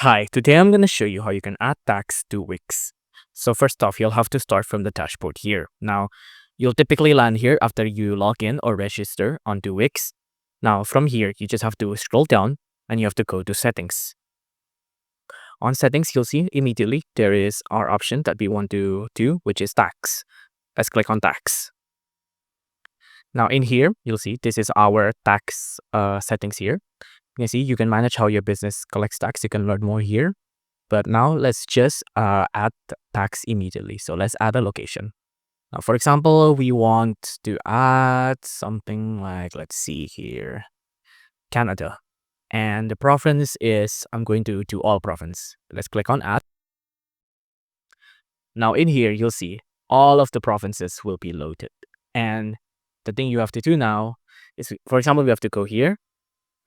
Hi, today I'm going to show you how you can add tax to Wix. So first off, you'll have to start from the dashboard here. Now, you'll typically land here after you log in or register onto Wix. Now, from here, you just have to scroll down and you have to go to settings. On settings, you'll see immediately there is our option that we want to do, which is tax. Let's click on tax. Now in here, you'll see this is our tax settings here. You can see you can manage how your business collects tax. You can learn more here. But now let's just add tax immediately. So let's add a location. Now, for example, we want to add something like, let's see here, Canada. And the province is, I'm going to do all province. Let's click on add. Now in here, you'll see all of the provinces will be loaded. And the thing you have to do now is, for example, we have to go here,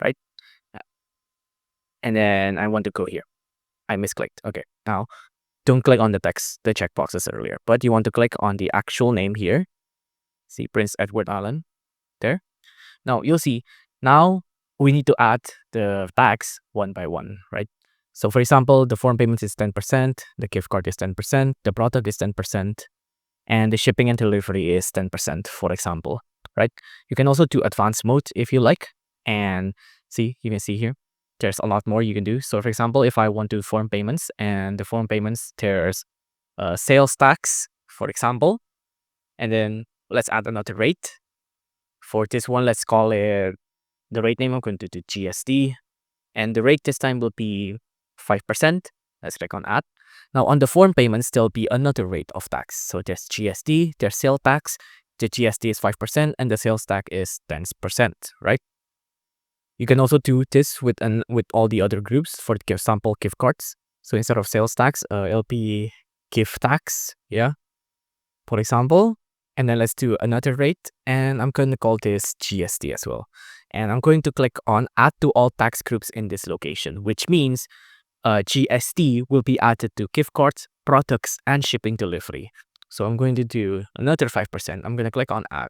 right? And then I want to go here. I misclicked. Okay. Now, don't click on the text, the checkboxes earlier, but you want to click on the actual name here. See Prince Edward Island there. Now, you'll see now we need to add the tax one by one, right? So, for example, the foreign payments is 10%, the gift card is 10%, the product is 10%, and the shipping and delivery is 10%, for example, right? You can also do advanced mode if you like. And see, you can see here, there's a lot more you can do. So for example, if I want to do foreign payments and the foreign payments, there's sales tax, for example. And then let's add another rate. For this one, let's call it, the rate name I'm going to do GST. And the rate this time will be 5%. Let's click on add. Now on the foreign payments, there'll be another rate of tax. So there's GST, there's sales tax. The GST is 5% and the sales tax is 10%, right? You can also do this with all the other groups. For example, gift cards. So instead of sales tax, it'll be gift tax, yeah, for example. And then let's do another rate, and I'm going to call this GST as well. And I'm going to click on add to all tax groups in this location, which means GST will be added to gift cards, products, and shipping delivery. So I'm going to do another 5%. I'm going to click on add.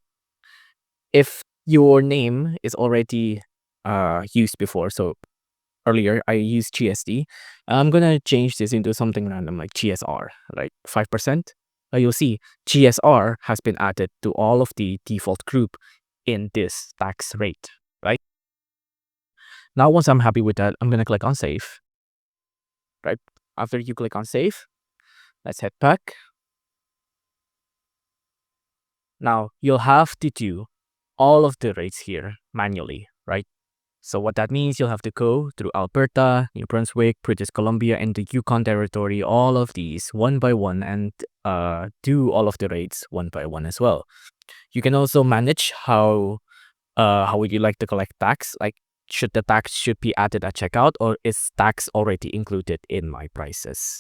If your name is already used before, so earlier I used GST, I'm going to change this into something random like GSR, like 5%. You'll see GSR has been added to all of the default group in this tax rate, right? Now, once I'm happy with that, I'm going to click on save, right? After you click on save, let's head back. Now, you'll have to do all of the rates here manually, right? So what that means, you'll have to go through Alberta, New Brunswick, British Columbia, and the Yukon Territory, all of these one by one, and do all of the rates one by one as well. You can also manage how would you like to collect tax? Like, should the tax be added at checkout, or is tax already included in my prices?